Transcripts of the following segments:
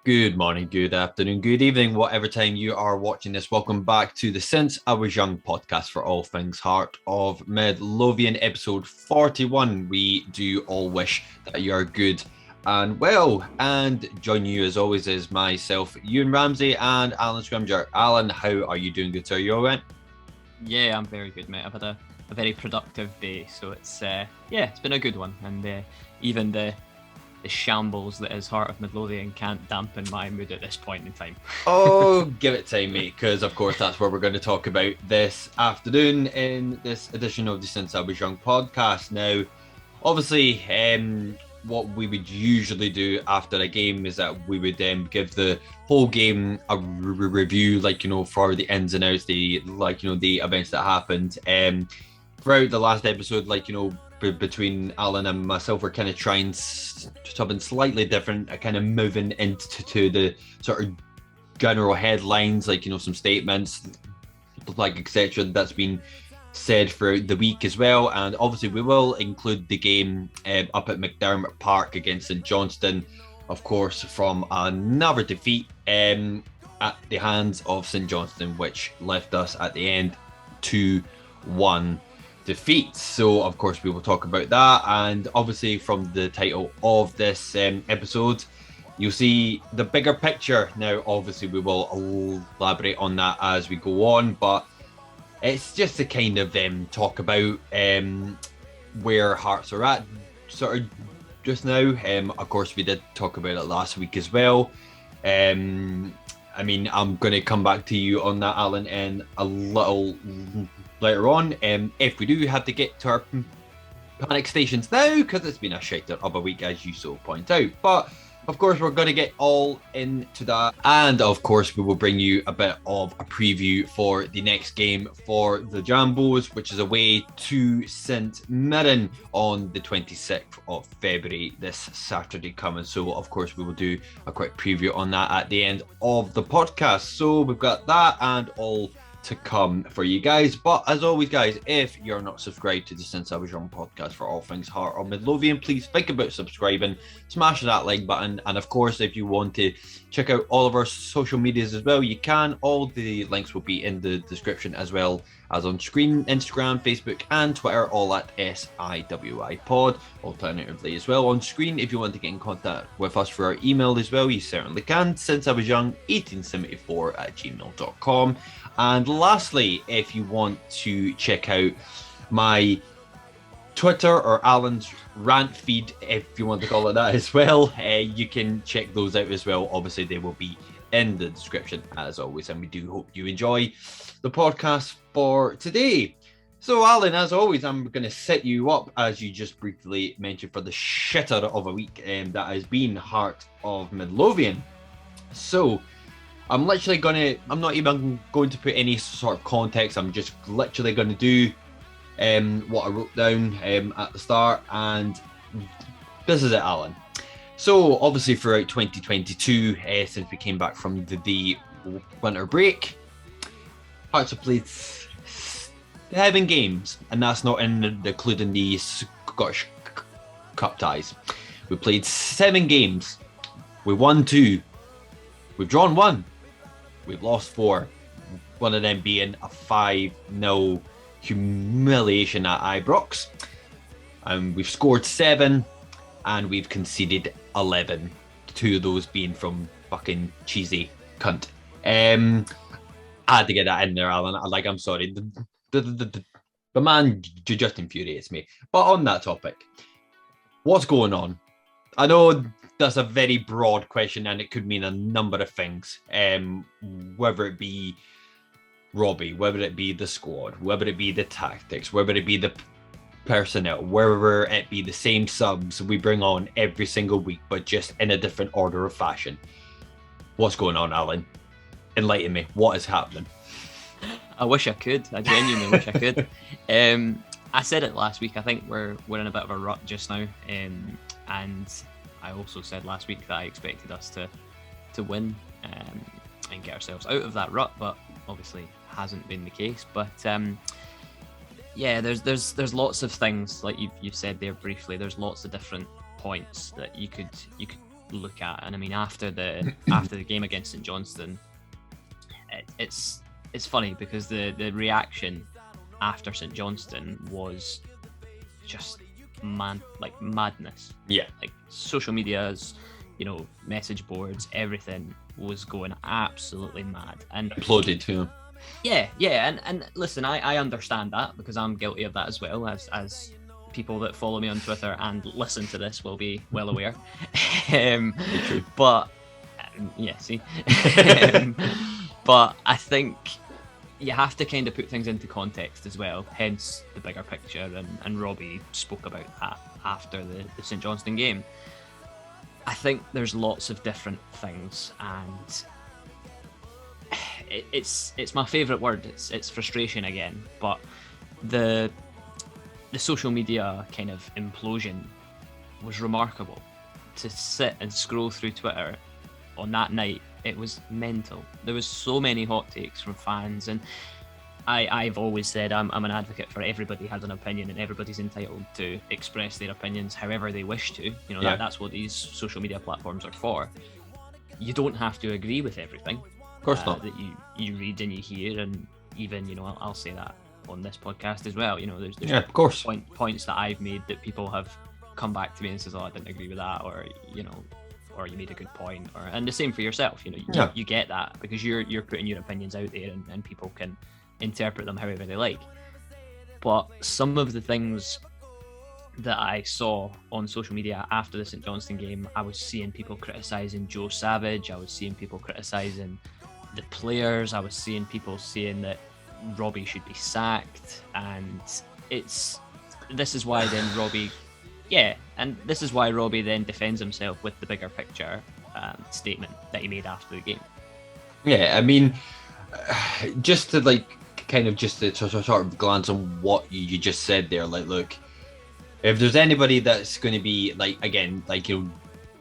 Good morning, good afternoon, good evening, whatever time you are watching this. Welcome back to the Since I Was Young podcast for all things Heart of Midlothian, episode 41. We do all wish that you are good and well. And joining you as always is myself, Ewan Ramsey, and Alan Scrimger. Alan, how are you doing? Good, sir? You all right? Yeah, I'm very good, mate. I've had a very productive day, so it's been a good one. And even the shambles that is Heart of Midlothian can't dampen my mood at this point in time. Oh, give it time, mate, because of course that's what we're going to talk about this afternoon in this edition of the Since I Was Young podcast. Now, obviously, what we would usually do after a game is that we would give the whole game a review, for the ins and outs, the events that happened. Throughout the last episode, between Alan and myself, we're kind of trying something slightly different, kind of moving into the sort of general headlines, some statements, etc. that's been said throughout the week as well. And obviously we will include the game up at McDermott Park against St Johnstone, of course, from another defeat at the hands of St Johnstone, which left us at the end 2-1 defeats. So of course we will talk about that, and obviously from the title of this episode you'll see the bigger picture. Now obviously we will elaborate on that as we go on, but it's just to kind of talk about where Hearts are at sort of just now. Of course we did talk about it last week as well. I'm going to come back to you on that, Alan, in a little later on, if we do have to get to our panic stations now, because it's been a shiter of a week, as you so point out. But of course we're going to get all into that, and of course we will bring you a bit of a preview for the next game for the Jambos, which is away to St Mirren on the 26th of February, this Saturday coming. So of course we will do a quick preview on that at the end of the podcast. So we've got that and all to come for you guys. But as always, guys, if you're not subscribed to the Since I Was Young podcast for all things Heart of Midlothian, please think about subscribing, smash that like button, and of course if you want to check out all of our social medias as well, you can. All the links will be in the description, as well as on screen: Instagram, Facebook and Twitter, all at SIWI Pod. Alternatively as well on screen, if you want to get in contact with us for our email as well, you certainly can. Since I Was Young 1874 at gmail.com. And lastly, if you want to check out my Twitter or Alan's rant feed, if you want to call it that as well, you can check those out as well. Obviously they will be in the description as always, and we do hope you enjoy the podcast for today. So Alan, as always, I'm going to set you up, as you just briefly mentioned, for the shitter of a week that has been Heart of Midlothian. So I'm not even going to put any sort of context. I'm just literally going to do what I wrote down at the start, and this is it, Alan. So obviously throughout 2022, since we came back from the winter break, Hearts have played 7 games, and that's not including the Scottish Cup ties. We played 7 games. We won 2. We've drawn 1. We've lost 4. One of them being a 5-0 humiliation at Ibrox. And we've scored 7 and we've conceded 11. 2 of those being from fucking cheesy cunt. I had to get that in there, Alan. I'm sorry. The man just infuriates me. But on that topic, what's going on? I know that's a very broad question and it could mean a number of things, whether it be Robbie, whether it be the squad, whether it be the tactics, whether it be the personnel, whether it be the same subs we bring on every single week, but just in a different order of fashion. What's going on, Alan? Enlighten me. What is happening? I wish I could. I genuinely wish I could. I said it last week. I think we're in a bit of a rut just now, and I also said last week that I expected us to win and get ourselves out of that rut, but obviously hasn't been the case. But yeah, there's lots of things, like you've said there briefly. There's lots of different points that you could look at. And I mean, after the game against St Johnstone, it's funny because the reaction after St Johnstone was just madness. Yeah. Like social media's, message boards, everything was going absolutely mad and Imploded too. Yeah, and listen, I understand that because I'm guilty of that as well, as people that follow me on Twitter and listen to this will be well aware. But yeah, see. But I think you have to kind of put things into context as well, hence the bigger picture, and Robbie spoke about that after the St Johnstone game. I think there's lots of different things, and it's my favourite word. It's frustration again, but the social media kind of implosion was remarkable. To sit and scroll through Twitter on that night, it was mental. There was so many hot takes from fans, and I've always said I'm an advocate for everybody has an opinion and everybody's entitled to express their opinions however they wish to. That's what these social media platforms are for. You don't have to agree with everything. Of course not. That you read and you hear, and even I'll say that on this podcast as well. There's of course points that I've made that people have come back to me and says, "Oh, I didn't agree with that," or or you made a good point, and the same for yourself. You get that because you're putting your opinions out there, and people can interpret them however they like. But some of the things that I saw on social media after the St Johnstone game, I was seeing people criticising Joe Savage, I was seeing people criticising the players, I was seeing people saying that Robbie should be sacked, and this is why then Robbie then defends himself with the bigger picture statement that he made after the game. Yeah, I mean, just to kind of just to sort of glance on what you just said there, look, if there's anybody that's going to be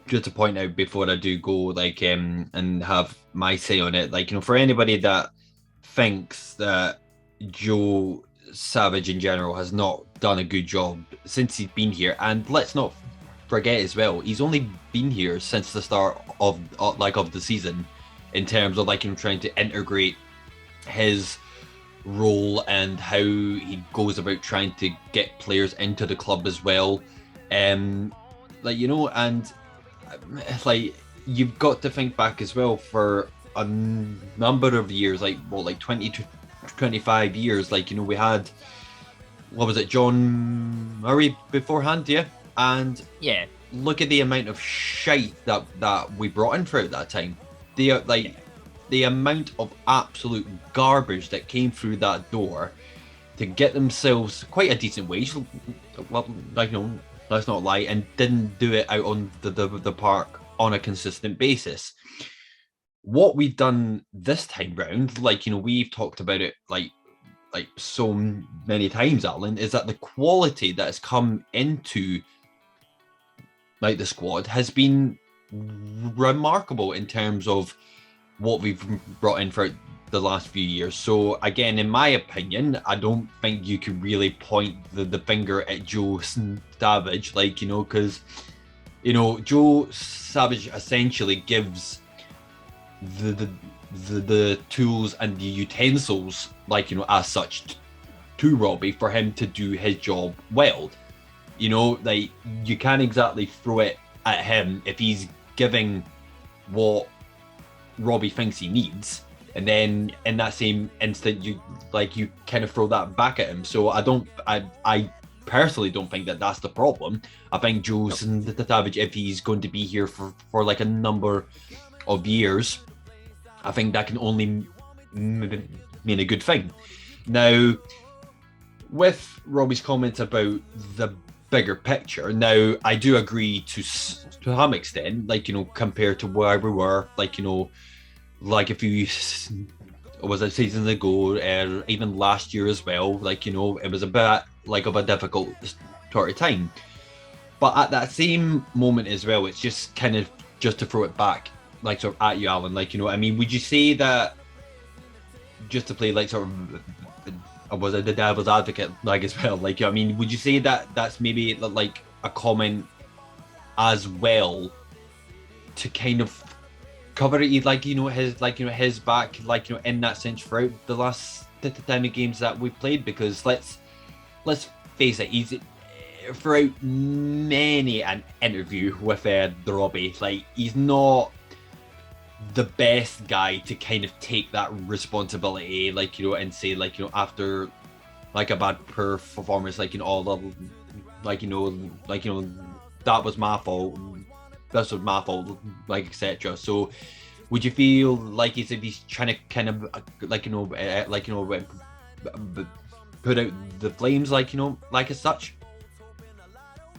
just to point out before I do go and have my say on it, for anybody that thinks that Joe Savage in general has not done a good job since he's been here, and let's not forget as well, he's only been here since the start of the season in terms of trying to integrate his role and how he goes about trying to get players into the club as well, and you've got to think back as well for a number of years, 20 to 25 years, we had, what was it, John Murray beforehand, and look at the amount of shite that we brought in throughout that time. The amount of absolute garbage that came through that door to get themselves quite a decent wage, let's not lie, and didn't do it out on the park on a consistent basis. What we've done this time round, we've talked about it so many times, Alan, is that the quality that has come into the squad has been remarkable in terms of what we've brought in for the last few years. So again, in my opinion, I don't think you can really point the finger at Joe Savage, because Joe Savage essentially gives the tools and the utensils, as such, to Robbie for him to do his job well. You can't exactly throw it at him if he's giving what Robbie thinks he needs, and then in that same instant you kind of throw that back at him. So I personally don't think that that's the problem. I think Joe Savage, if he's going to be here for a number of years, I think that can only mean a good thing. Now, with Robbie's comments about the bigger picture, now I do agree to some extent, compared to where we were, a few seasons ago, even last year as well, it was a bit of a difficult sort of time. But at that same moment as well, it's just kind of just to throw it back, sort of at you, Alan, I mean, would you say that, just to play sort of was the devil's advocate as well, I mean, would you say that that's maybe a comment as well to kind of cover it, his back, in that sense throughout the last time of games that we've played, because let's face it, he's throughout many an interview with the Robbie, he's not the best guy to kind of take that responsibility, and say, after a bad performance, all the that was my fault, this was my fault, etc. So would you feel like as if he's trying to kind of put out the flames, as such?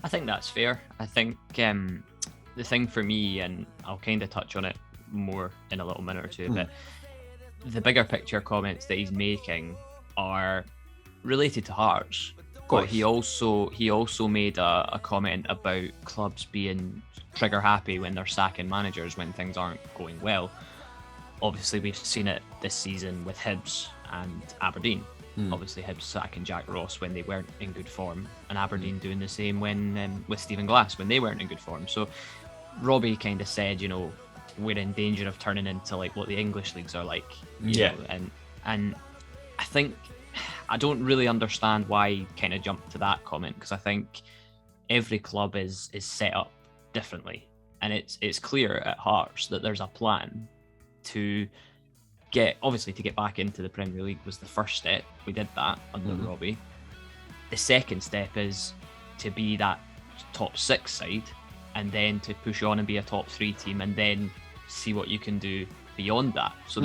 I think that's fair. I think the thing for me, and I'll kind of touch on it more in a little minute or two, but the bigger picture comments that he's making are related to Hearts. But he also made a comment about clubs being trigger happy when they're sacking managers when things aren't going well. Obviously, we've seen it this season with Hibs and Aberdeen. Obviously, Hibs sacking Jack Ross when they weren't in good form, and Aberdeen doing the same when with Stephen Glass when they weren't in good form. So Robbie kind of said, we're in danger of turning into what the English leagues are like. You know, and I think I don't really understand why he kind of jumped to that comment, because I think every club is set up differently, and it's clear at Hearts that there's a plan to get back into the Premier League was the first step. We did that under Robbie. The second step is to be that top 6 side, and then to push on and be a top 3 team, and then see what you can do beyond that. So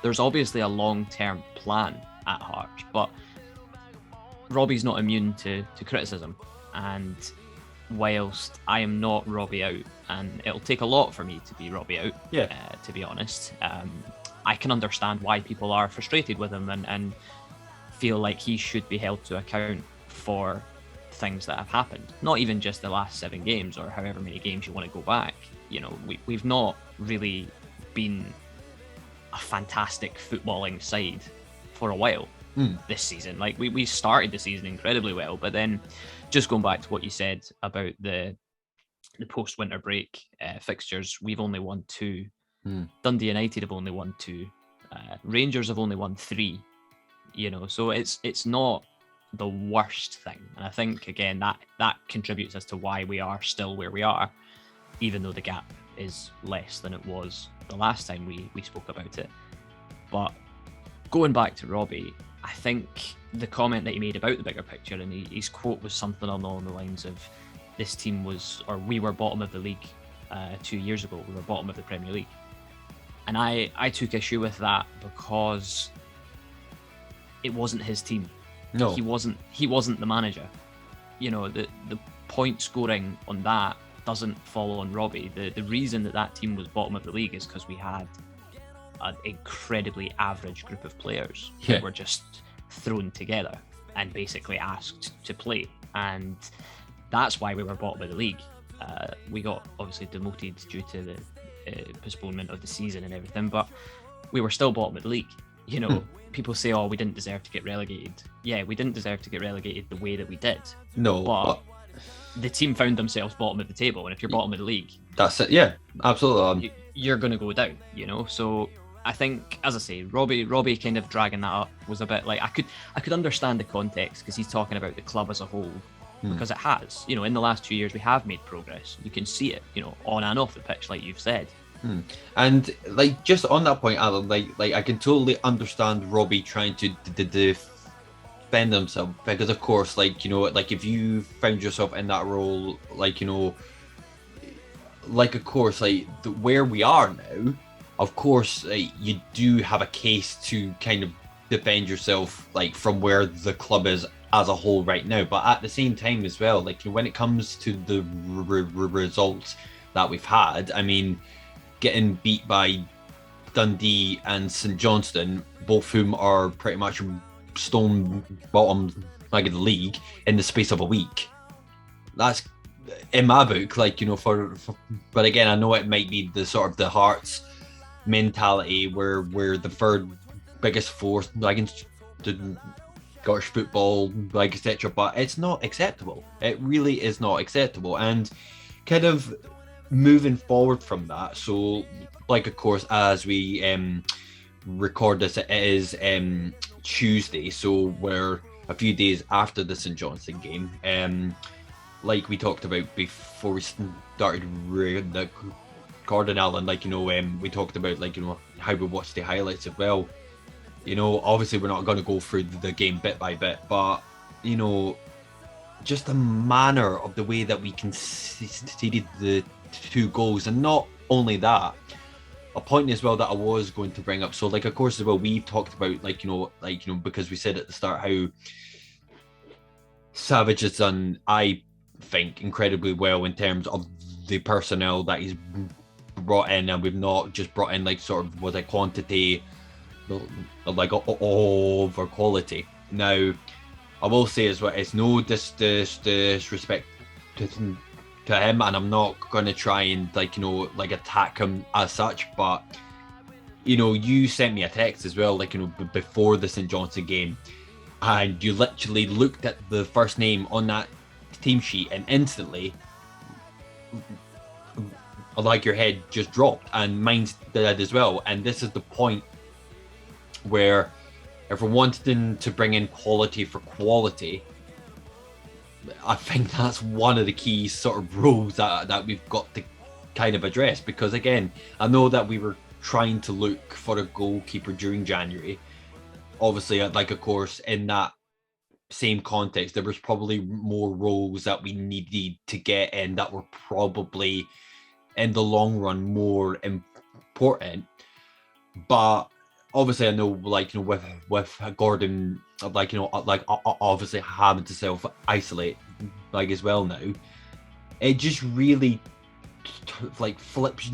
there's obviously a long-term plan at Hearts, but Robbie's not immune to criticism, and whilst I am not Robbie out, and it'll take a lot for me to be Robbie out, to be honest, I can understand why people are frustrated with him and feel like he should be held to account for things that have happened. Not even just the last 7 games or however many games you want to go back. We've not really been a fantastic footballing side for a while this season. We started the season incredibly well, but then just going back to what you said about the post-winter break fixtures, we've only won 2. Dundee United have only won 2. Rangers have only won 3. So it's not the worst thing, and I think again that contributes as to why we are still where we are, even though the gap is less than it was the last time we spoke about it. But going back to Robbie, I think the comment that he made about the bigger picture, and his quote was something along the lines of, this team we were bottom of the league 2 years ago, we were bottom of the Premier League. And I took issue with that because it wasn't his team. No, he wasn't the manager. The point scoring on that doesn't fall on Robbie. The reason that team was bottom of the league is because we had an incredibly average group of players that were just thrown together and basically asked to play, and that's why we were bottom of the league. We got obviously demoted due to the postponement of the season and everything, but we were still bottom of the league. People say, oh, we didn't deserve to get relegated. Yeah, we didn't deserve to get relegated the way that we did. No, but the team found themselves bottom of the table, and if you're bottom of the league, that's it. Yeah, absolutely. You're going to go down. So I think, as I say, Robbie kind of dragging that up was a bit I could understand the context, because he's talking about the club as a whole, because it has. In the last 2 years we have made progress. You can see it, on and off the pitch, like you've said. And just on that point, Alan, I can totally understand Robbie trying to defend himself, because of course, if you found yourself in that role, of course, where we are now, of course, you do have a case to kind of defend yourself, from where the club is as a whole right now. But at the same time as well, when it comes to the results that we've had, I mean, getting beat by Dundee and St Johnstone, both whom are pretty much stone bottom of the league, in the space of a week, that's, in my book, but again, I know it might be the sort of the Hearts mentality where we're the third biggest force in Scottish football, etc. But it's not acceptable. It really is not acceptable. And kind of moving forward from that, so like of course as we record this, it is Tuesday, so we're a few days after the St Johnstone game. Like we talked about before we started the recording, Alan, like, we talked about, like, how we watched the highlights as well. Obviously we're not going to go through the game bit by bit, but just the manner of the way that we conceded the 2 goals, and not only that, a point as well that I was going to bring up. So, like, of course, as well, we've talked about, because we said at the start how Savage has done, I think, incredibly well in terms of the personnel that he's brought in, and we've not just brought in like sort of a quantity, like over quality. Now, I will say as well, it's no disrespect to him, and I'm not gonna try and attack him as such, but you sent me a text as well, before the St Johnstone game, and you literally looked at the first name on that team sheet and instantly, like, your head just dropped, and mine did as well. And this is the point where, if we're wanting to bring in quality for quality, I think that's one of the key sort of rules that we've got to kind of address. Because again, I know that we were trying to look for a goalkeeper during January. Obviously, like, of course, in that same context, there was probably more roles that we needed to get in that were probably, in the long run, more important. But obviously, I know, with Gordon, obviously having to self-isolate, as well now, it just really, flips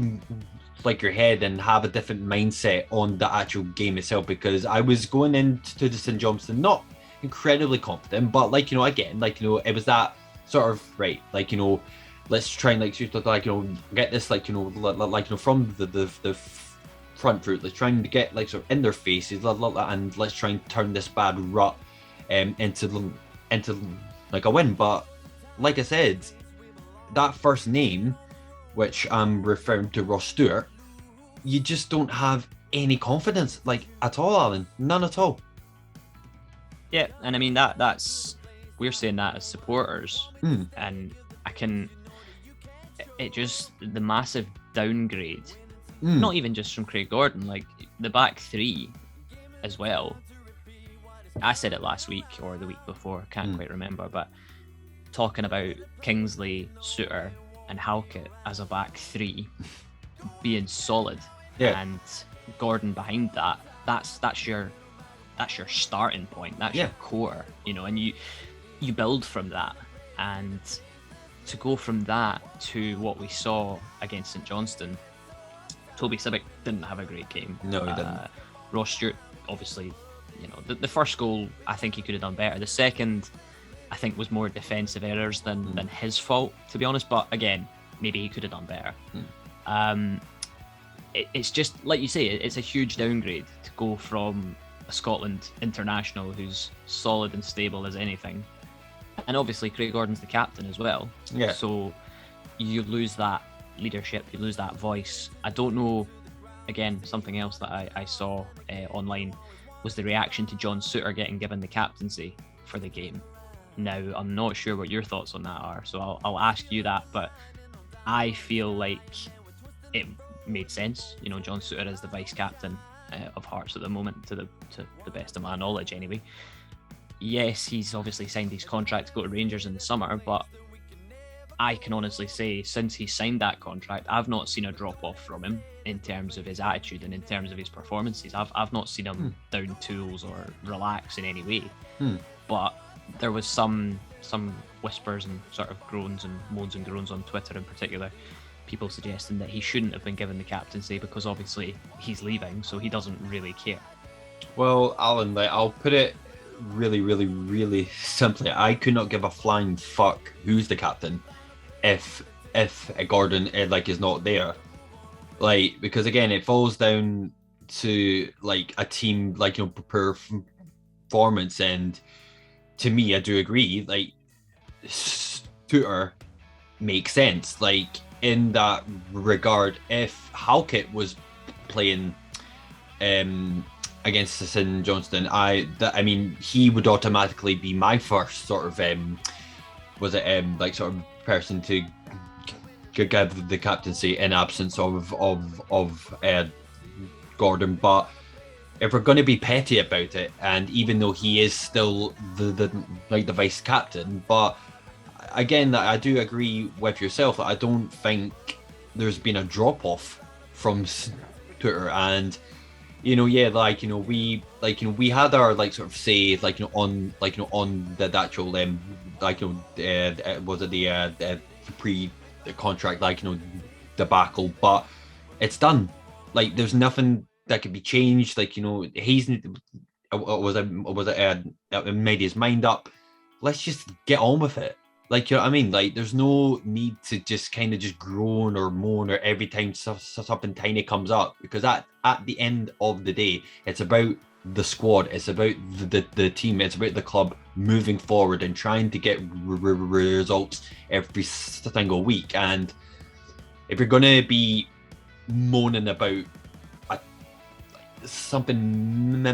your head and have a different mindset on the actual game itself. Because I was going into the St Johnstone not incredibly confident, but again, it was that sort of, right, let's try and get this from the front route. Let's try and get sort of in their faces, and let's try and turn this bad rut into a win. But like I said, that first name, which I'm referring to, Ross Stewart, you just don't have any confidence at all, Alan. None at all. Yeah, and I mean that's we're saying that as supporters, and it just, the massive downgrade, not even just from Craig Gordon, the back 3 as well. I said it last week or the week before, can't quite remember, but talking about Kingsley, Suter and Halkett as a back 3 being solid, and Gordon behind that, that's your starting point, that's your core, and you build from that. And to go from that to what we saw against St Johnstone, Toby Sibbick didn't have a great game. No, he didn't. Ross Stewart, obviously, the first goal, I think he could have done better. The second, I think, was more defensive errors than his fault, to be honest. But again, maybe he could have done better. It's just, like you say, it's a huge downgrade to go from a Scotland international who's solid and stable as anything. And obviously Craig Gordon's the captain as well. Yeah. So you lose that leadership, you lose that voice. I don't know, again, something else that I saw online was the reaction to John Suter getting given the captaincy for the game. Now, I'm not sure what your thoughts on that are, so I'll ask you that, but I feel like it made sense. John Suter is the vice captain of Hearts at the moment, to the best of my knowledge anyway. Yes, he's obviously signed his contract to go to Rangers in the summer, but I can honestly say, since he signed that contract, I've not seen a drop off from him in terms of his attitude and in terms of his performances. I've not seen him down tools or relax in any way. But there was some whispers and sort of groans and moans and groans on Twitter in particular, people suggesting that he shouldn't have been given the captaincy because obviously he's leaving, so he doesn't really care. Well, Alan, I'll put it really, really, really simply. I could not give a flying fuck who's the captain if Gordon is not there, because again, it falls down to a team performance. And to me, I do agree, Suter makes sense. in that regard, if Halkett was playing against St Johnstone, I mean, he would automatically be my first sort of like sort of person to give the captaincy in absence of Gordon. But if we're going to be petty about it, and even though he is still the vice captain, but again, I do agree with yourself. I don't think there's been a drop off from Twitter, and we had our sort of say on the actual was it the pre-contract debacle, but it's done. There's nothing that could be changed. He's made his mind up. Let's just get on with it. You know what I mean? There's no need to just kind of just groan or moan or every time something tiny comes up, because at the end of the day, it's about the squad, it's about the team, it's about the club moving forward and trying to get results every single week. And if you're going to be moaning about something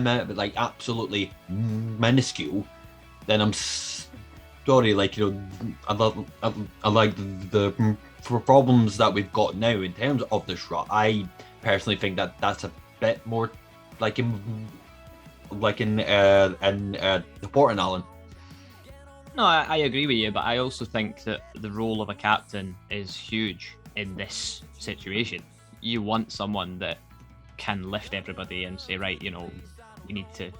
absolutely minuscule, then I'm sorry, I like the problems that we've got now in terms of this rut. I personally think that that's a bit more in Port Alan. No, I agree with you, but I also think that the role of a captain is huge in this situation. You want someone that can lift everybody and say, right, we need to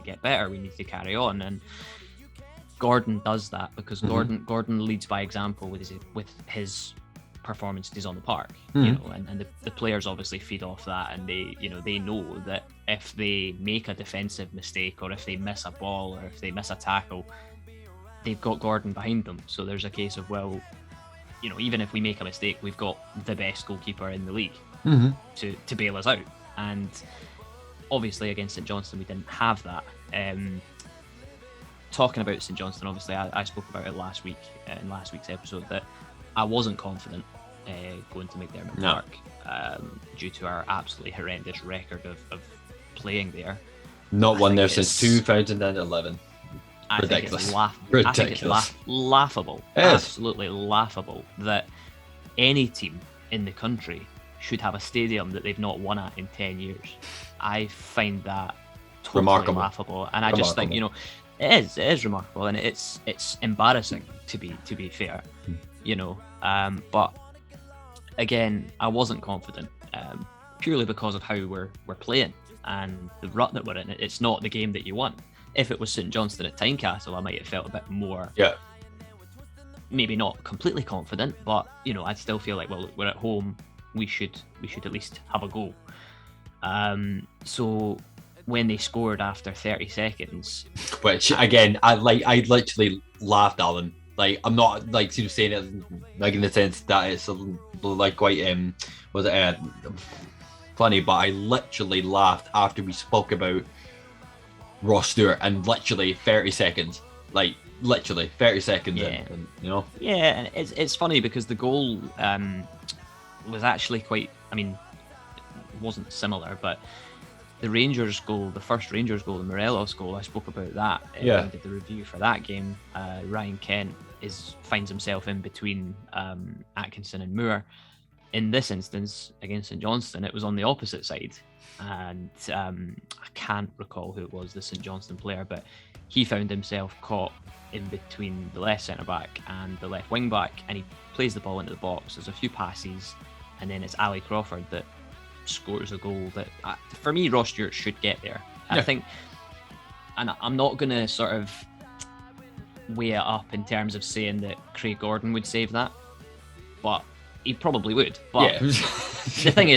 get better, we need to carry on. And Gordon does that because Gordon leads by example with his performances on the park, and the players obviously feed off that, and they know that if they make a defensive mistake, or if they miss a ball, or if they miss a tackle, they've got Gordon behind them. So there's a case of, well, even if we make a mistake, we've got the best goalkeeper in the league to bail us out. And obviously against St Johnstone we didn't have that. Talking about St Johnstone, obviously I spoke about it last week in last week's episode, that I wasn't confident going to McDermott Park due to our absolutely horrendous record of playing there. Not won there since 2011. Ridiculous. I think it's laughable. Absolutely laughable that any team in the country should have a stadium that they've not won at in 10 years. I find that totally laughable, and I just think it is remarkable, and it's embarrassing to be fair, but again, I wasn't confident purely because of how we're playing and the rut that we're in. It's not the game that you want. If it was St Johnstone at Tynecastle, I might have felt a bit more, maybe not completely confident, but I'd still feel like, well, we're at home, we should at least have a go. So when they scored after 30 seconds, which again, I literally laughed, Alan. I'm not saying it in the sense that it's quite funny, but I literally laughed after we spoke about Ross Stewart, and literally 30 seconds, literally 30 seconds in, Yeah, and it's funny because the goal was actually quite, it wasn't similar, but the Rangers goal, the first Rangers goal, the Morelos goal, I spoke about that. When I did the review for that game. Ryan Kent finds himself in between Atkinson and Moore. In this instance, against St Johnstone, it was on the opposite side. And I can't recall who it was, the St Johnstone player, but he found himself caught in between the left centre-back and the left wing-back, and he plays the ball into the box. There's a few passes, and then it's Ali Crawford that scores a goal that, for me, Ross Stewart should get there. I think, and I'm not going to sort of weigh it up in terms of saying that Craig Gordon would save that, but he probably would. But the thing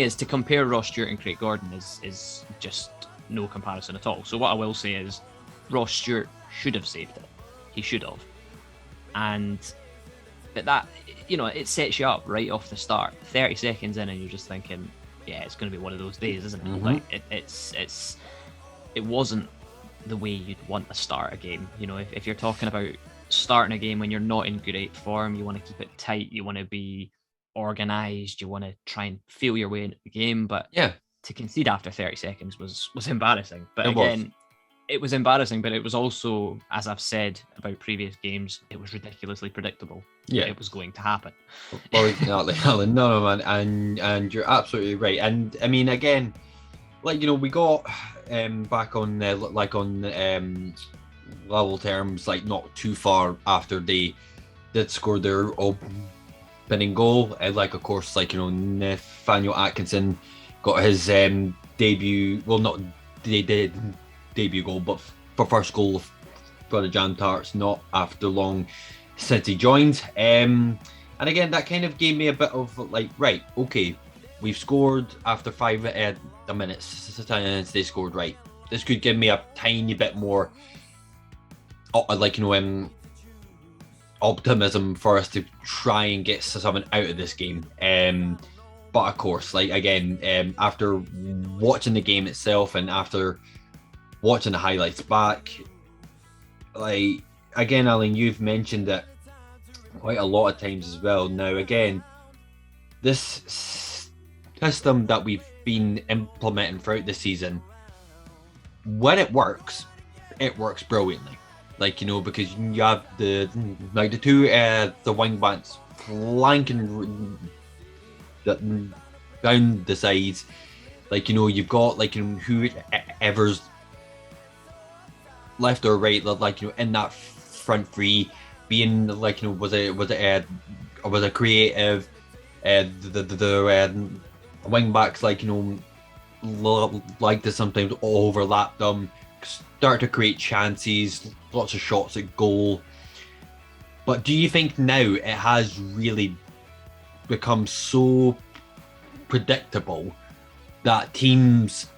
is, to compare Ross Stewart and Craig Gordon is just no comparison at all. So what I will say is, Ross Stewart should have saved it. He should have. But that, it sets you up right off the start. 30 seconds in, and you're just thinking, yeah, it's going to be one of those days, isn't it? It wasn't the way you'd want to start a game. If you're talking about starting a game when you're not in great form. You want to keep it tight. You want to be organised. You want to try and feel your way into the game. But Yeah, to concede after 30 seconds was embarrassing. But It was. again, it was embarrassing, but it was also, as I've said about previous games, it was ridiculously predictable. Yeah. It was going to happen. well, exactly, Alan. No, man, and you're absolutely right. And I mean, again, like, you know, we got back on like on level terms, like not too far after they did score their opening goal. And like, of course, like, you know, Nathaniel Atkinson got his debut. Well, not they did debut goal, but for first goal for the Jan Tarts, not after long since he joined. And again, that kind of gave me a bit of like, right, okay, we've scored after 5 minutes since they scored. Right, this could give me a tiny bit more, like, you know, optimism for us to try and get something out of this game. But of course, like, again, after watching the game itself and after watching the highlights back, like, again, Alan, you've mentioned it quite a lot of times as well. Now, again, this system that we've been implementing throughout the season, when it works brilliantly. Like, you know, because you have the two the wing backs flanking down the sides. Like, you know, you've got, like, you know, whoever's left or right, like, you know, in that front three, being like, you know, was it creative? The wing backs, like, you know, like to sometimes overlap them, start to create chances, lots of shots at goal. But do you think now it has really become so predictable that teams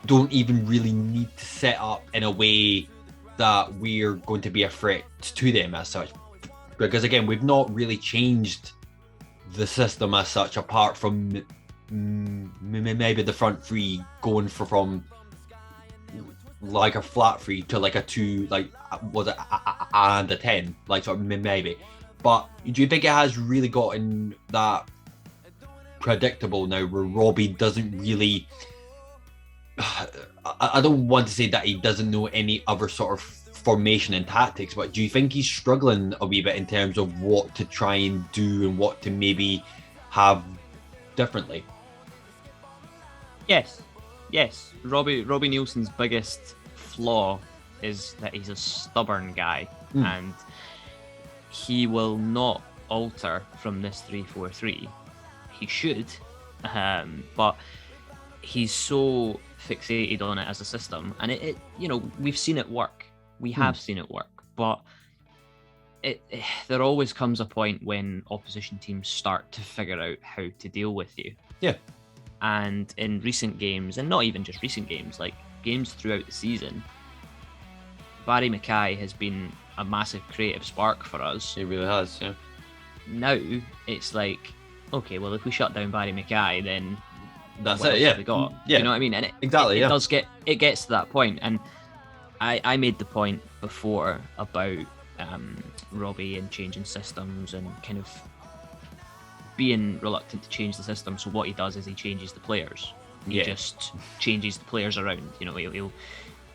don't even really need to set up in a way that we're going to be a threat to them as such? Because again, we've not really changed the system as such, apart from maybe the front three going from like a flat three to like a two, like, was it and a 10, like, sort of maybe. But do you think it has really gotten that predictable now, where Robbie doesn't really, I don't want to say that he doesn't know any other sort of formation and tactics, but do you think he's struggling a wee bit in terms of what to try and do and what to maybe have differently? Yes. Robbie Nielsen's biggest flaw is that he's a stubborn guy, and he will not alter from this 3-4-3. He should, but he's so fixated on it as a system, and it you know, we've seen it work. We have seen it work, but there always comes a point when opposition teams start to figure out how to deal with you. Yeah. And in recent games, and not even just recent games, like games throughout the season, Barry Mackay has been a massive creative spark for us. He really has, yeah. Now it's like, okay, well, if we shut down Barry Mackay, then that's what it. else Yeah, have we got? yeah. You know what I mean? And Exactly, it does get, it gets to that point, and I made the point before about Robbie and changing systems and kind of being reluctant to change the system. So what he does is he changes the players. He just changes the players around. You know,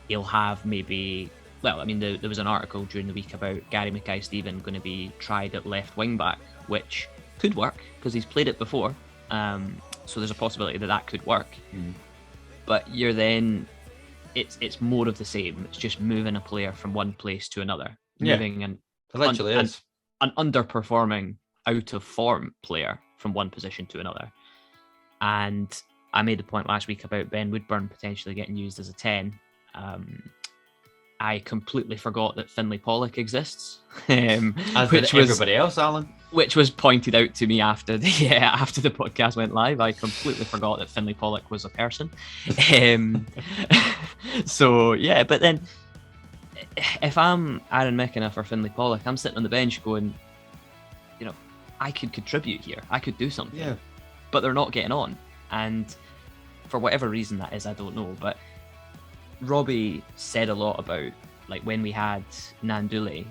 he'll have maybe, well, I mean, there was an article during the week about Gary Mackay-Steven going to be tried at left wing back, which could work because he's played it before. So there's a possibility that could work. But you're then, it's more of the same. It's just moving a player from one place to another. Moving an underperforming, out of form player from one position to another. And I made the point last week about Ben Woodburn potentially getting used as a 10. I completely forgot that Finlay Pollock exists. As did everybody else, Alan. Which was pointed out to me after the podcast went live. I completely forgot that Finlay Pollock was a person. So yeah, but then if I'm Aaron McKenna for Finlay Pollock, I'm sitting on the bench going, you know, I could contribute here. I could do something. Yeah. But they're not getting on. And for whatever reason that is, I don't know. But Robbie said a lot about, like, when we had Nandule,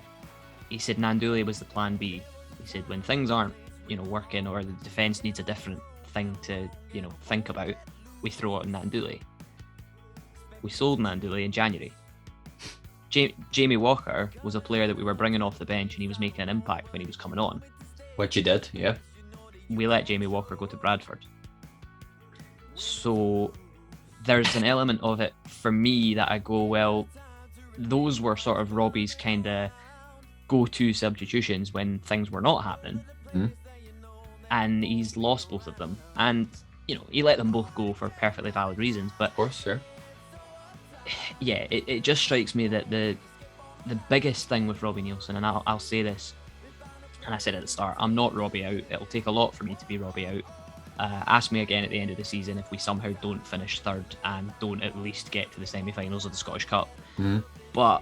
he said Nanduli was the plan B. He said when things aren't, working, or the defence needs a different thing to, think about, we throw it on Nanduli. We sold Nanduli in January. Jamie Walker was a player that we were bringing off the bench, and he was making an impact when he was coming on. Which he did, yeah. We let Jamie Walker go to Bradford. So there's an element of it for me that I go, well, those were sort of Robbie's kind of go-to substitutions when things were not happening. And he's lost both of them. And, he let them both go for perfectly valid reasons. But of course, sure. Yeah, it just strikes me that the biggest thing with Robbie Neilson, and I'll say this, and I said at the start, I'm not Robbie out. It'll take a lot for me to be Robbie out. Ask me again at the end of the season if we somehow don't finish third and don't at least get to the semi-finals of the Scottish Cup. But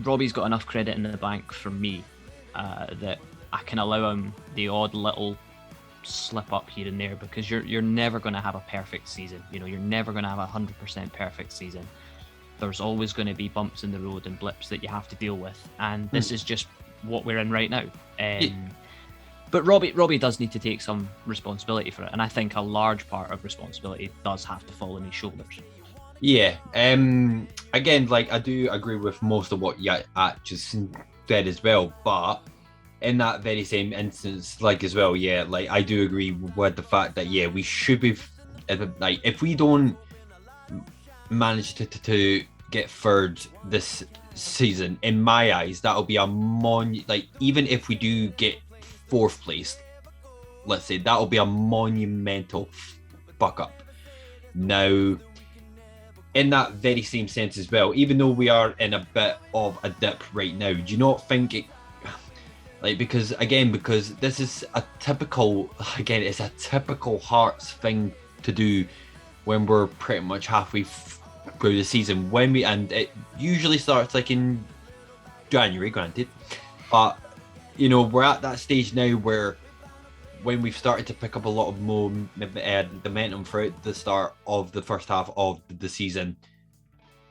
Robbie's got enough credit in the bank from me that I can allow him the odd little slip up here and there, because you're never going to have a perfect season. You're never going to have a 100% perfect season. There's always going to be bumps in the road and blips that you have to deal with, and this is just what we're in right now. But Robbie does need to take some responsibility for it, and I think a large part of responsibility does have to fall on his shoulders. Yeah. Again, I do agree with most of what you just said as well, but in that very same instance, as well, yeah, I do agree with the fact that, yeah, we should be, if we don't manage to get third this season, in my eyes, that'll be a even if we do get fourth place, let's say, that'll be a monumental fuck up. Now, in that very same sense as well, even though we are in a bit of a dip right now, do you not think it, because this is it's a typical Hearts thing to do when we're pretty much halfway through the season, and it usually starts in January, granted, but we're at that stage now where when we've started to pick up a lot of momentum throughout the start of the first half of the season,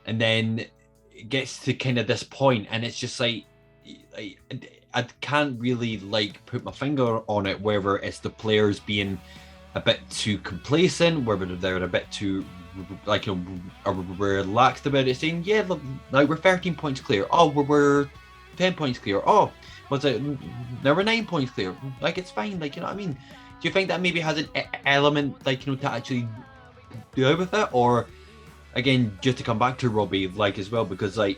and then it gets to kind of this point, and it's just I can't really put my finger on it, whether it's the players being a bit too complacent, whether they're a bit too relaxed about it, saying, yeah, look, we're 13 points clear. Oh, we're 10 points clear. Oh, was it? Now we're 9 points clear. It's fine. You know what I mean? Do you think that maybe has an element, to actually do with it? Or, again, just to come back to Robbie, as well, because, I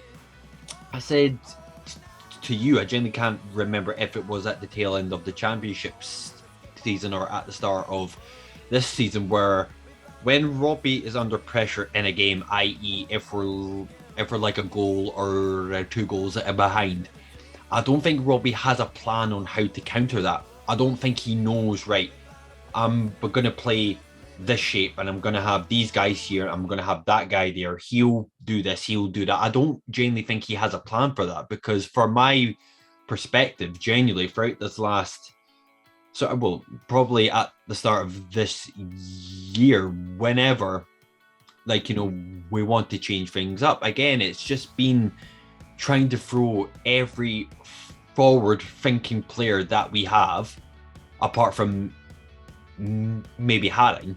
said to you, I genuinely can't remember if it was at the tail end of the championships season or at the start of this season, where when Robbie is under pressure in a game, i.e. if we're a goal or 2 goals behind, I don't think Robbie has a plan on how to counter that. I don't think he knows, right, we're going to play this shape and I'm going to have these guys here, I'm going to have that guy there, he'll do this, he'll do that. I don't genuinely think he has a plan for that, because for my perspective, genuinely, throughout this last, probably at the start of this year, whenever, we want to change things up, again, it's just been trying to throw every forward-thinking player that we have, apart from maybe Haring,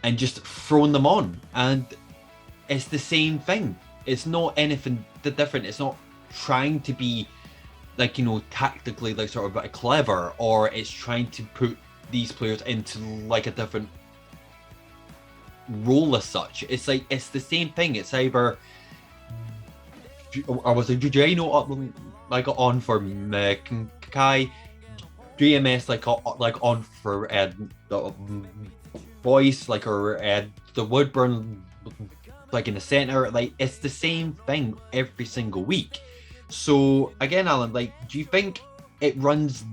and just throwing them on. And it's the same thing. It's not anything different. It's not trying to be tactically sort of clever, or it's trying to put these players into a different role as such. It's it's the same thing. It's either I was Jano on for Kai, GMS on for the voice, or the Woodburn in the center. It's the same thing every single week. So again, Alan, do you think it runs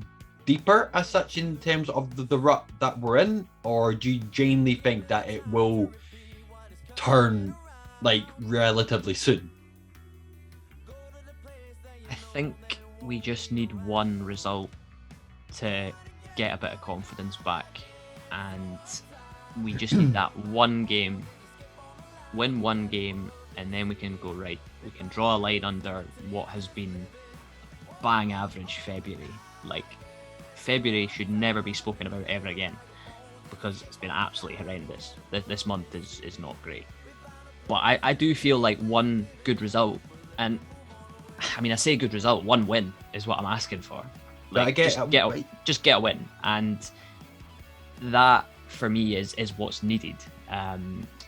deeper as such in terms of the rut that we're in, or do you genuinely think that it will turn relatively soon? I think we just need one result to get a bit of confidence back, and we just need that one game, win one game, and then we can go, right, we can draw a line under what has been bang average February. Like, February should never be spoken about ever again because it's been absolutely horrendous. This month is not great. But I do feel like one good result, and I mean, I say good result, one win is what I'm asking for. Like, just get a win, and that for me is what's needed.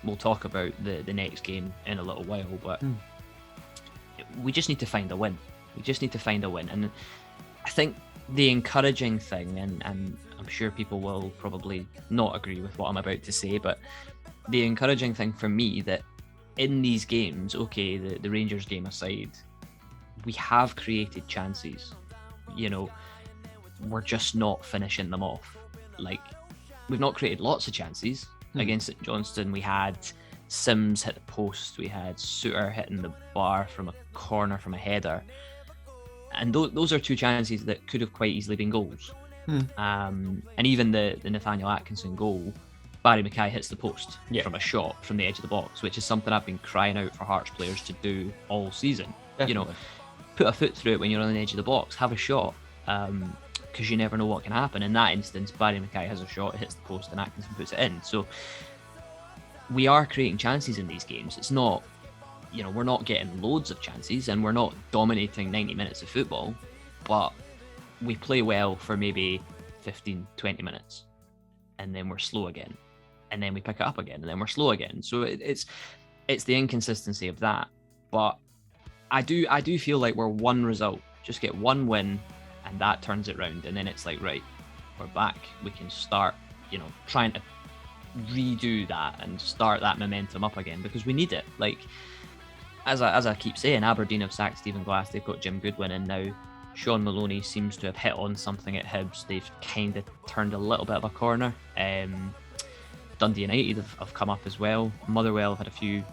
We'll talk about the next game in a little while, but we just need to find a win. And I think the encouraging thing, and I'm sure people will probably not agree with what I'm about to say, but the encouraging thing for me that in these games, okay, the Rangers game aside, we have created chances. You know, we're just not finishing them off. Like, we've not created lots of chances. Against St Johnstone, we had Sims hit the post, we had Suter hitting the bar from a corner from a header, and those are two chances that could have quite easily been goals. And even the Nathaniel Atkinson goal, Barry Mackay hits the post from a shot from the edge of the box, which is something I've been crying out for Hearts players to do all season. Definitely. You know, put a foot through it when you're on the edge of the box, have a shot, because you never know what can happen. In that instance, Barry Mackay has a shot, it hits the post, and Atkinson puts it in. So we are creating chances in these games. It's not, you know, we're not getting loads of chances, and we're not dominating 90 minutes of football, but we play well for maybe 15, 20 minutes, and then we're slow again, and then we pick it up again, and then we're slow again. So it's the inconsistency of that. But I do feel like we're one result, just get one win, and that turns it round, and then it's like, right, we're back. We can start, you know, trying to redo that and start that momentum up again, because we need it. Like, as I keep saying, Aberdeen have sacked Stephen Glass, they've got Jim Goodwin in now. Sean Maloney seems to have hit on something at Hibs. They've kind of turned a little bit of a corner. Dundee United have come up as well. Motherwell have had a few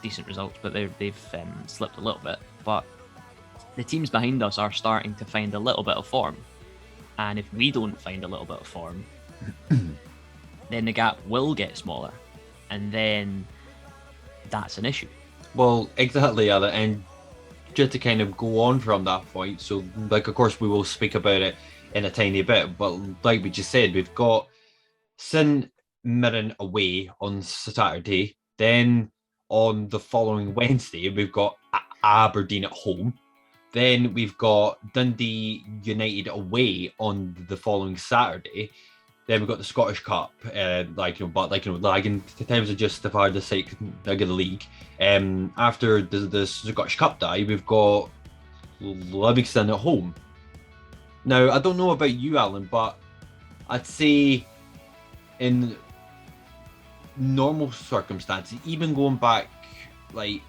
decent results, but they've slipped a little bit. But the teams behind us are starting to find a little bit of form. And if we don't find a little bit of form, then the gap will get smaller. And then that's an issue. Well, exactly, Ella. And just to kind of go on from that point, so, like, of course, we will speak about it in a tiny bit, but like we just said, we've got St Mirren away on Saturday. Then on the following Wednesday, we've got Aberdeen at home. Then we've got Dundee United away on the following Saturday. Then we've got the Scottish Cup, lagging the times are justified the sake of the league. After the Scottish Cup die, we've got Livingston at home. Now, I don't know about you, Alan, but I'd say in normal circumstances, even going back like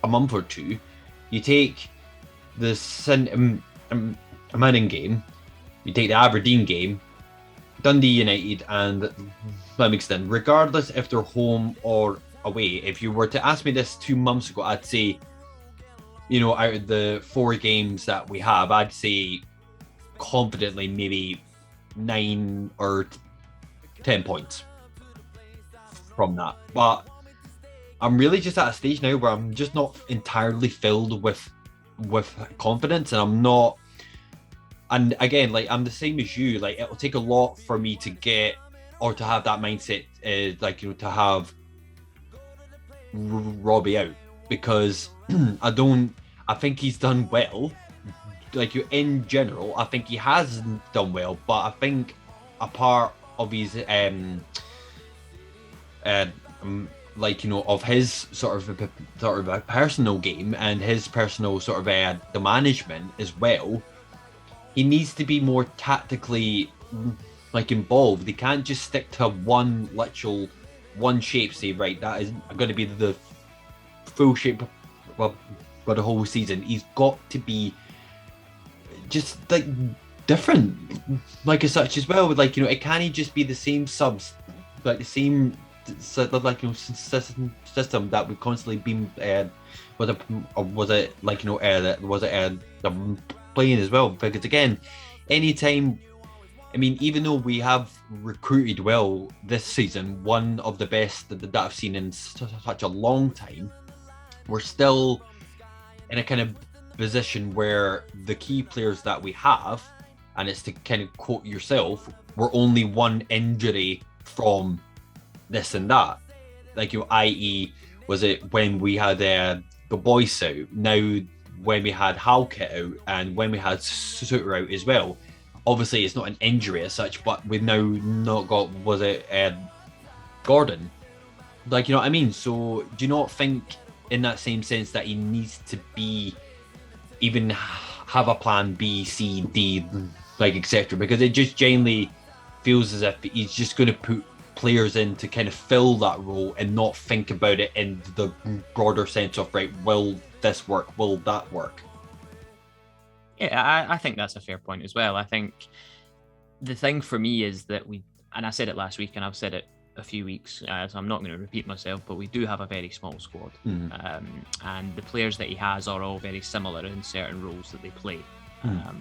a month or two, you take the St Mirren game, you take the Aberdeen game, Dundee United and Livingston, regardless if they're home or away. If you were to ask me this 2 months ago, I'd say, you know, out of the 4 games that we have, I'd say confidently maybe 9 or 10 points from that. But I'm really just at a stage now where I'm just not entirely filled with confidence, and I'm not. And again, like, I'm the same as you. Like, it'll take a lot for me to get or to have that mindset, to have Robbie out, because I think he's done well. Like, in general, I think he has done well, but I think a part of his of his sort of a personal game and his personal sort of the management as well, he needs to be more tactically involved. He can't just stick to one shape, say, right, that is going to be the full shape of the whole season. He's got to be just like different, like, as such as well. Like, it can't just be the same subs, like the same system that we've constantly been playing as well. Because again, anytime, I mean, even though we have recruited well this season, one of the best that I've seen in such a long time, we're still in a kind of position where the key players that we have, and it's to kind of quote yourself, we're only one injury from this and that. Like, i.e., was it when we had the boys out, now when we had Halkett out, and when we had Suter out as well. Obviously, it's not an injury as such, but we've now not got, was it Gordon? Like, you know what I mean? So do you not think in that same sense that he needs to be, even have a plan B, C, D, like, etc.? Because it just genuinely feels as if he's just going to put players in to kind of fill that role and not think about it in the broader sense of, right, will this work? Will that work? Yeah, I think that's a fair point as well. I think the thing for me is that and I said it last week and I've said it a few weeks, so I'm not going to repeat myself, but we do have a very small squad. And the players that he has are all very similar in certain roles that they play.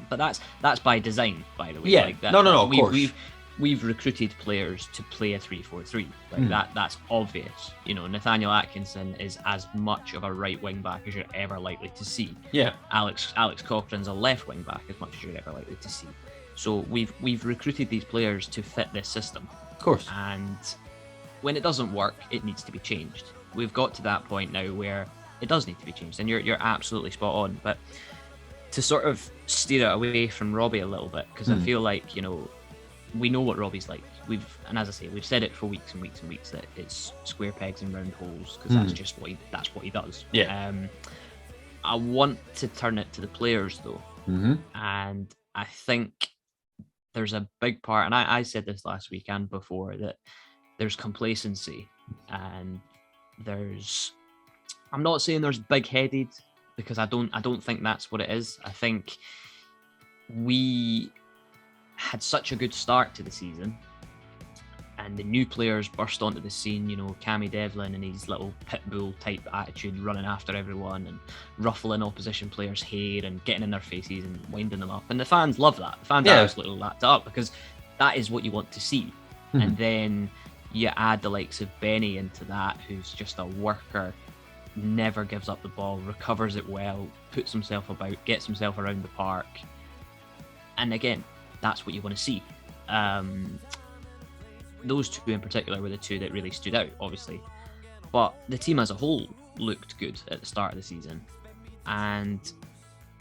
But that's by design, by the way. Yeah, like that, no, of course. We've recruited players to play a 3-4-3. Like that's obvious. You know, Nathaniel Atkinson is as much of a right wing back as you're ever likely to see. Yeah. Alex Cochrane's a left wing back as much as you're ever likely to see. So we've recruited these players to fit this system. Of course. And when it doesn't work, it needs to be changed. We've got to that point now where it does need to be changed, and you're absolutely spot on. But to sort of steer it away from Robbie a little bit, because I feel like, you know, we know what Robbie's like. And as I say, we've said it for weeks and weeks and weeks that it's square pegs and round holes, because that's just what he does. Yeah. I want to turn it to the players though, and I think there's a big part, and I said this last week and before, that there's complacency, and I'm not saying there's big-headed, because I don't think that's what it is. I think we had such a good start to the season, and the new players burst onto the scene, you know, Cammy Devlin and his little pit bull type attitude, running after everyone and ruffling opposition players' hair and getting in their faces and winding them up. And the fans love that. The fans absolutely lapped it up, because that is what you want to see. And then you add the likes of Benny into that, who's just a worker, never gives up the ball, recovers it well, puts himself about, gets himself around the park. And again, that's what you want to see. Those two in particular were the two that really stood out, obviously. But the team as a whole looked good at the start of the season. And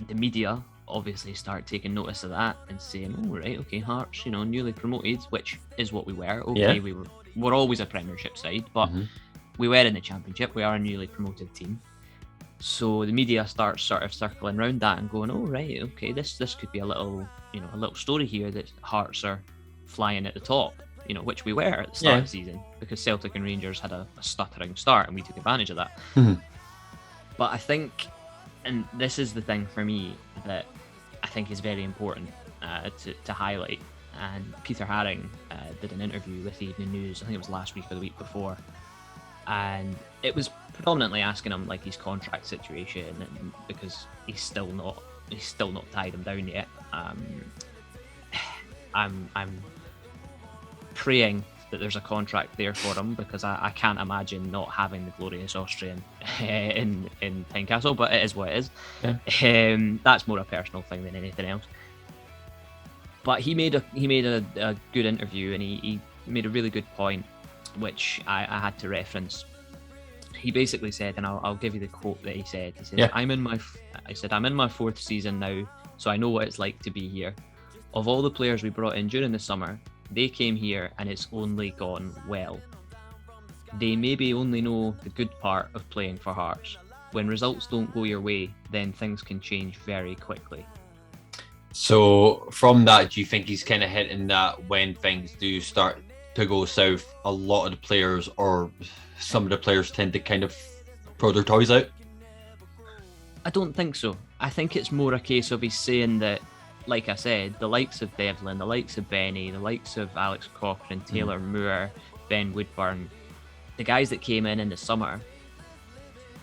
the media obviously start taking notice of that and saying, oh, right, okay, Hearts, you know, newly promoted, which is what we were. Okay, we're always a Premiership side, but we were in the Championship. We are a newly promoted team. So the media starts sort of circling around that and going, oh, right, okay, this could be a little story here that Hearts are flying at the top, you know, which we were at the start of the season, because Celtic and Rangers had a stuttering start and we took advantage of that. But I think, and this is the thing for me that I think is very important to highlight, and Peter Haring did an interview with the Evening News, I think it was last week or the week before, and it was predominantly asking him like his contract situation, and because he's still not tied him down yet. I'm praying that there's a contract there for him, because I can't imagine not having the glorious Austrian in Tynecastle, but it is what it is. That's more a personal thing than anything else. But he made a good interview, and he made a really good point, which I had to reference. He basically said, and I'll give you the quote that he said. He said, I'm in my fourth season now, so I know what it's like to be here. Of all the players we brought in during the summer, they came here and it's only gone well. They maybe only know the good part of playing for Hearts. When results don't go your way, then things can change very quickly. So from that, do you think he's kind of hitting that when things do start to go south, a lot of the players, or some of the players, tend to kind of throw their toys out? I don't think so. I think it's more a case of he's saying that, like I said, the likes of Devlin, the likes of Benny, the likes of Alex Cochrane, Taylor Moore, Ben Woodburn, the guys that came in the summer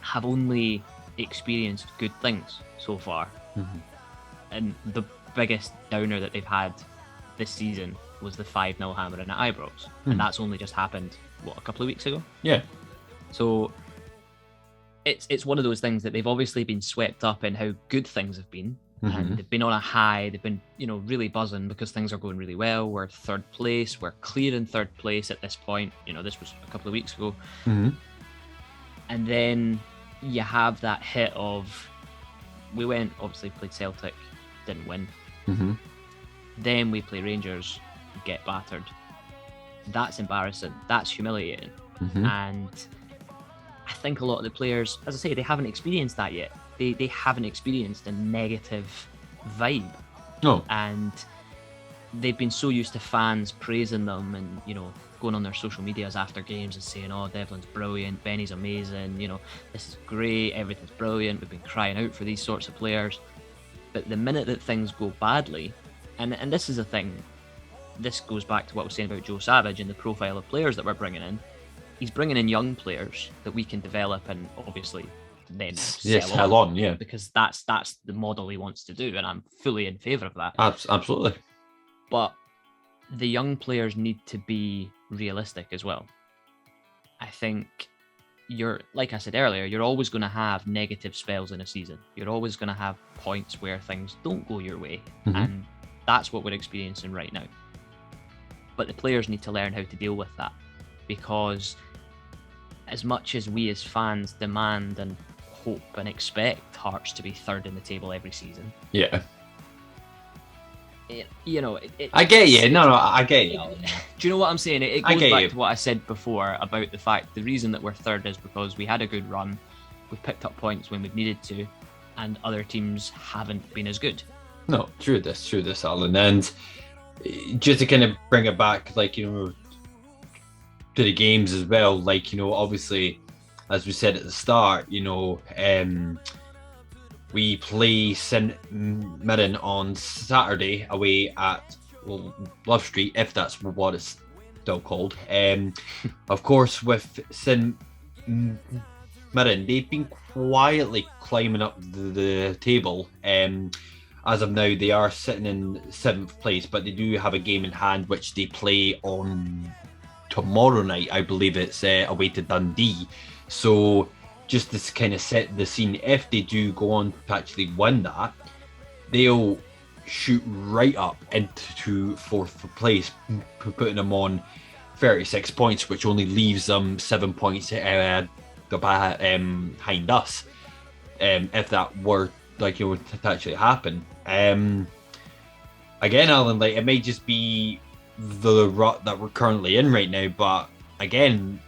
have only experienced good things so far. And the biggest downer that they've had this season was the 5-0 hammering at Ibrox. And that's only just happened, a couple of weeks ago? Yeah. So it's one of those things that they've obviously been swept up in how good things have been, and they've been on a high. They've been, really buzzing because things are going really well. We're third place. We're clear in third place at this point. This was a couple of weeks ago. And then you have that hit of, we went, obviously played Celtic, didn't win. Then we play Rangers, get battered. That's embarrassing. That's humiliating. And I think a lot of the players, as I say, they haven't experienced that yet. They haven't experienced a negative vibe. No. And they've been so used to fans praising them and, going on their social medias after games and saying, oh, Devlin's brilliant, Benny's amazing, this is great, everything's brilliant, we've been crying out for these sorts of players. But the minute that things go badly, and this is a thing, this goes back to what I was saying about Joe Savage and the profile of players that we're bringing in. He's bringing in young players that we can develop and obviously then sell on, yeah. Because that's the model he wants to do, and I'm fully in favour of that. Absolutely. But the young players need to be realistic as well. I think like I said earlier, you're always going to have negative spells in a season. You're always going to have points where things don't go your way, and that's what we're experiencing right now. But the players need to learn how to deal with that, because as much as we as fans demand and hope and expect Hearts to be third in the table every season, yeah, I get you. No, I get you. Do you know what I'm saying? It goes back to what I said before about the fact the reason that we're third is because we had a good run, we've picked up points when we've needed to, and other teams haven't been as good. No, true this, Alan. And just to kind of bring it back, to the games as well, obviously, as we said at the start, we play St Mirren on Saturday away at Love Street, if that's what it's still called. Of course, with St Mirren, they've been quietly climbing up the table. As of now, they are sitting in 7th place, but they do have a game in hand, which they play on tomorrow night. I believe it's away to Dundee. So just to kind of set the scene, if they do go on to actually win that, they'll shoot right up into 4th place, putting them on 36 points, which only leaves them 7 points behind us. If that were to actually happen. Again, Alan, it may just be the rut that we're currently in right now, but again,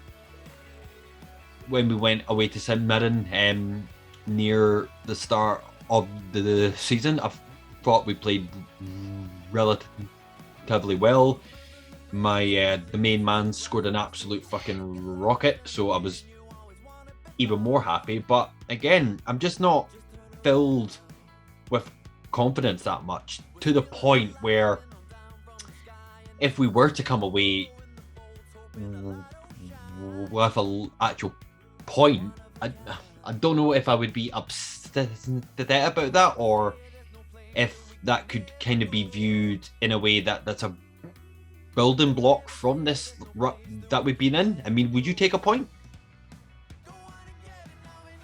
when we went away to St Mirren near the start of the season, I thought we played relatively well. The main man scored an absolute fucking rocket, so I was even more happy. But again, I'm just not filled with confidence that much, to the point where if we were to come away with an actual point, I don't know if I would be upset about that, or if that could kind of be viewed in a way that's a building block from this rut that we've been in. I mean, would you take a point?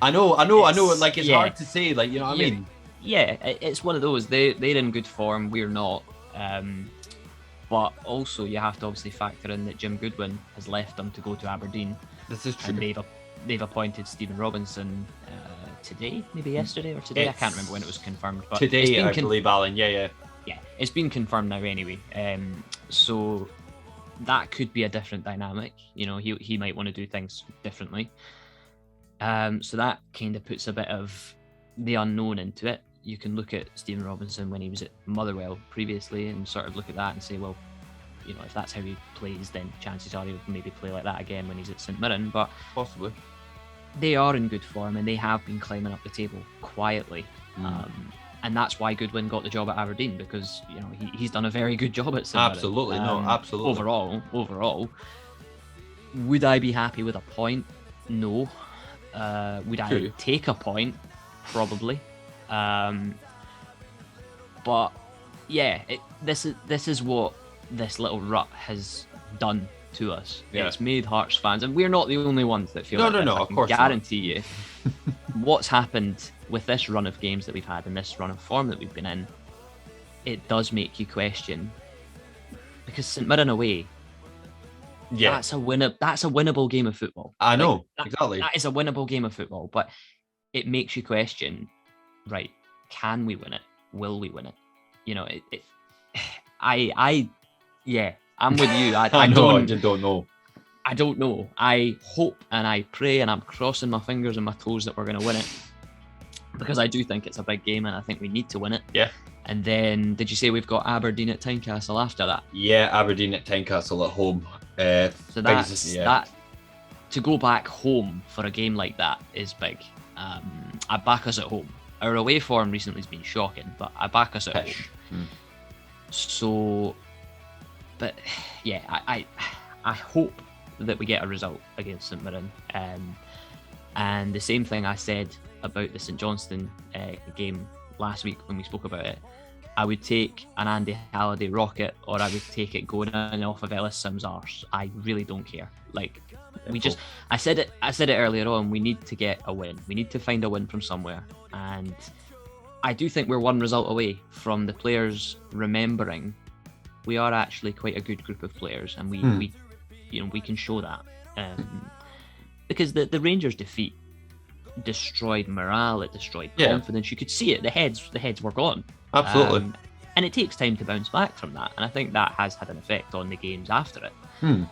I know. It's hard to say. What I mean? Yeah, it's one of those. They're in good form. We're not. But also, you have to obviously factor in that Jim Goodwin has left them to go to Aberdeen. This is true. And they've appointed Stephen Robinson today, maybe yesterday or today. I can't remember when it was confirmed. But today, I believe, Alan. Yeah. Yeah, it's been confirmed now anyway. So that could be a different dynamic. He might want to do things differently. So that kind of puts a bit of the unknown into it. You can look at Stephen Robinson when he was at Motherwell previously and sort of look at that and say, well, if that's how he plays, then chances are he'll maybe play like that again when he's at St Mirren. But possibly. They are in good form and they have been climbing up the table quietly. And that's why Goodwin got the job at Aberdeen, because he's done a very good job at St Mirren. Absolutely, absolutely. Overall, would I be happy with a point? No. Would I take a point? Probably. But yeah, this is what this little rut has done to us. Yeah. It's made Hearts fans, and we're not the only ones that feel No, like no, this. no, I of can course not. guarantee you what's happened with this run of games that we've had and this run of form that we've been in, it does make you question. Because St Mirren away, Yeah, that's a winnable game of football. I know, Like, exactly. That is a winnable game of football, but it makes you question, right, can we win it? Will we win it? You know, I'm with you. I just don't know. I don't know. I hope and I pray and I'm crossing my fingers and my toes that we're going to win it, because I do think it's a big game and I think we need to win it. Yeah. And then, did you say we've got Aberdeen at Tynecastle after that? Yeah, Aberdeen at Tynecastle at home. So that to go back home for a game like that is big. I back us at home. Our away form recently has been shocking, but I back us at home. So, but yeah, I hope that we get a result against St Mirren. And the same thing I said about the St Johnstone game last week when we spoke about it. I would take an Andy Halliday rocket, or I would take it going in off of Ellis Sim's arse. I really don't care. Like, I said it earlier on. We need to get a win. We need to find a win from somewhere, and I do think we're one result away from the players remembering we are actually quite a good group of players, and we can show that. Because the Rangers defeat destroyed morale, it destroyed confidence. You could see it. The heads were gone. Absolutely. And it takes time to bounce back from that, and I think that has had an effect on the games after it.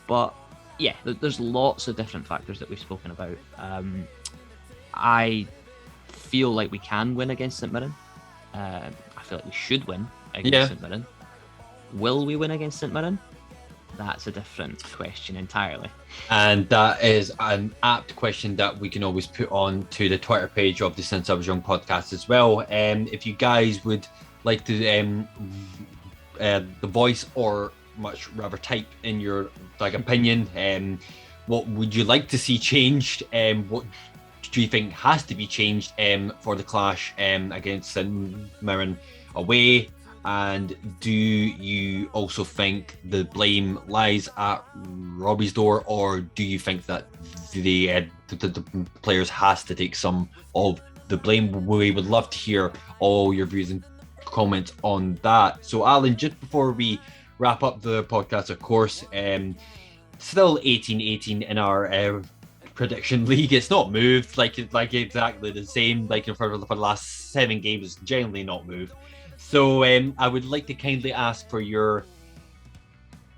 But yeah, there's lots of different factors that we've spoken about. I feel like we can win against St Mirren. I feel like we should win against St Mirren. Will we win against St Mirren? That's a different question entirely. And that is an apt question that we can always put on to the Twitter page of the Since I Was Young podcast as well. If you guys would like to the voice, or much rather type in your opinion, what would you like to see changed? What do you think has to be changed for the clash against St Mirren away? And do you also think the blame lies at Robbie's door, or do you think that the players has to take some of the blame? We would love to hear all your views and comments on that. So Alan, just before we wrap up the podcast, of course, still 18-18 in our prediction league. It's not moved, like exactly the same, for the last 7 games. It's generally not moved. So I would like to kindly ask for your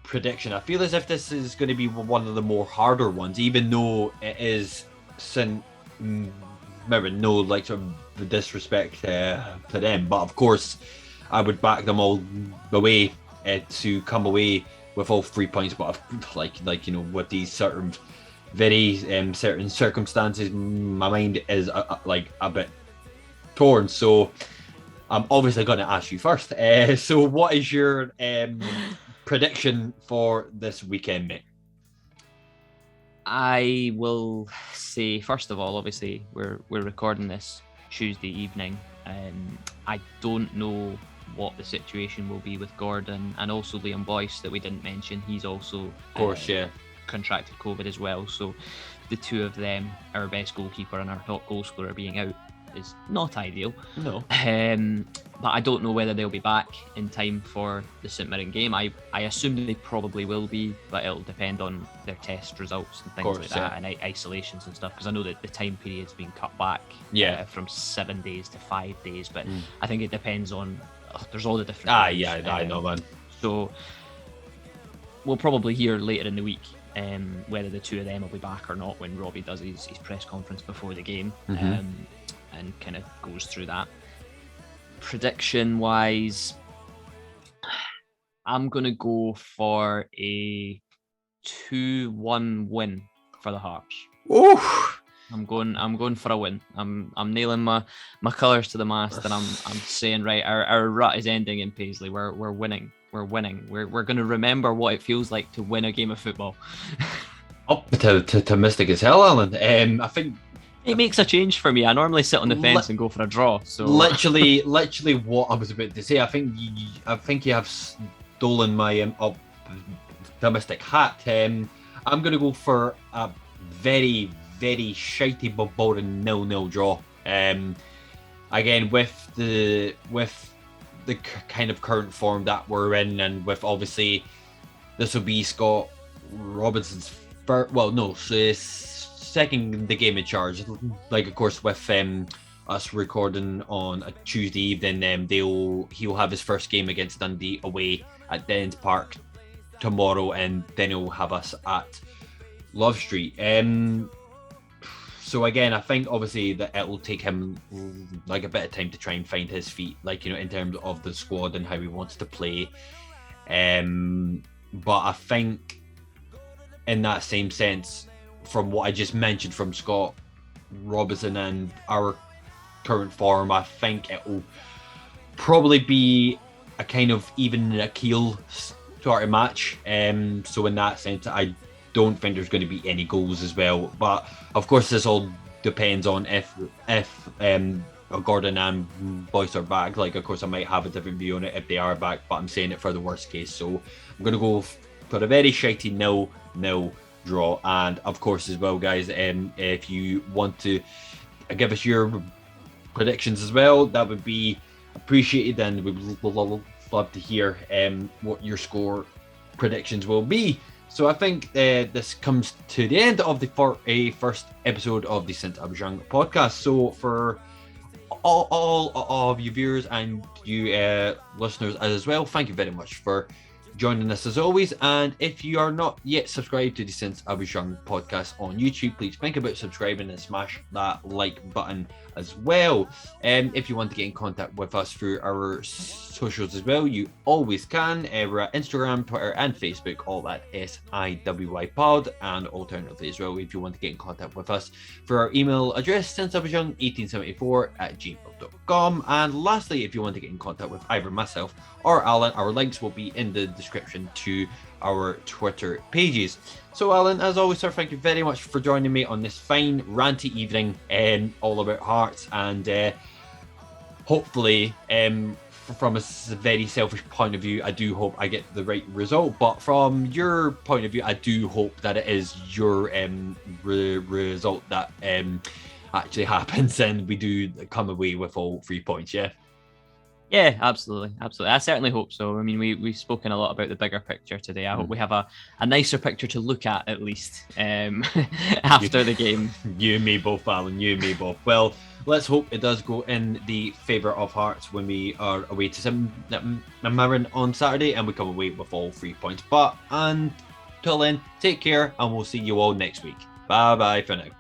prediction. I feel as if this is going to be one of the more harder ones, even though it is St Mirren. No sort of disrespect to them, but of course I would back them all the way to come away with all 3 points. But with these certain very certain circumstances, my mind is a bit torn. So I'm obviously going to ask you first. So what is your prediction for this weekend, mate? I will say, first of all, obviously, we're recording this Tuesday evening. I don't know what the situation will be with Gordon, and also Liam Boyce that we didn't mention. He's also, of course, contracted COVID as well. So the two of them, our best goalkeeper and our top goal scorer, being out is not ideal. No. But I don't know whether they'll be back in time for the St Mirren game. I assume they probably will be, but it'll depend on their test results and things like that, and isolations and stuff, because I know that the time period's been cut back from 7 days to 5 days, but I think it depends on there's all the different I know, man. So we'll probably hear later in the week whether the two of them will be back or not when Robbie does his press conference before the game. And kind of goes through that. Prediction wise, I'm gonna go for a 2-1 win for the Hearts. Oh, I'm going for a win. I'm nailing my colours to the mast, and I'm saying, right, our rut is ending in Paisley. We're winning. We're winning. We're gonna remember what it feels like to win a game of football. Up to mystic as hell, Alan. I think it makes a change for me. I normally sit on the fence and go for a draw. So literally what I was about to say. I think you have stolen my domestic hat. I'm going to go for a very, very shitey but boring 0-0 draw. Again, with the kind of current form that we're in, and with obviously this will be Scott Robinson's second the game in charge. Like, of course, with us recording on a Tuesday evening, he'll have his first game against Dundee away at Dens Park tomorrow, and then he'll have us at Love Street. So again, I think obviously that it will take him like a bit of time to try and find his feet, like, in terms of the squad and how he wants to play. But I think in that same sense, from what I just mentioned from Scott Robinson and our current form, I think it will probably be a kind of even a keel sort of match. So in that sense, I don't think there's going to be any goals as well. But of course, this all depends on if Gordon and Boyce are back. Like, of course, I might have a different view on it if they are back, but I'm saying it for the worst case. So I'm going to go for a very shitty 0-0 draw. And of course, as well, guys, if you want to give us your predictions as well, that would be appreciated, and we'd love to hear what your score predictions will be. So I think this comes to the end of the first episode of the St Abijang podcast. So for all of you viewers and you listeners as well, thank you very much for joining us as always. And if you are not yet subscribed to the St Abijang podcast on YouTube, please think about subscribing and smash that like button as well. If you want to get in contact with us through our socials as well, you always can. We're at Instagram, Twitter and Facebook, all at SIWY Pod. And alternatively as well, if you want to get in contact with us through our email address, stabijang1874@gmail.com. And lastly, if you want to get in contact with either myself or Alan, our links will be in the description to our Twitter pages. So Alan, as always, sir, thank you very much for joining me on this fine ranty evening, all about Hearts, and hopefully from a very selfish point of view, I do hope I get the right result, but from your point of view, I do hope that it is your result that actually happens and we do come away with all 3 points. Yeah, absolutely. I certainly hope so. I mean, we've spoken a lot about the bigger picture today. I hope we have a nicer picture to look at least after the game. You and me both, Alan. You and me both. Well, let's hope it does go in the favour of Hearts when we are away to St Mirren on Saturday and we come away with all 3 points. But until then, take care and we'll see you all next week. Bye bye for now.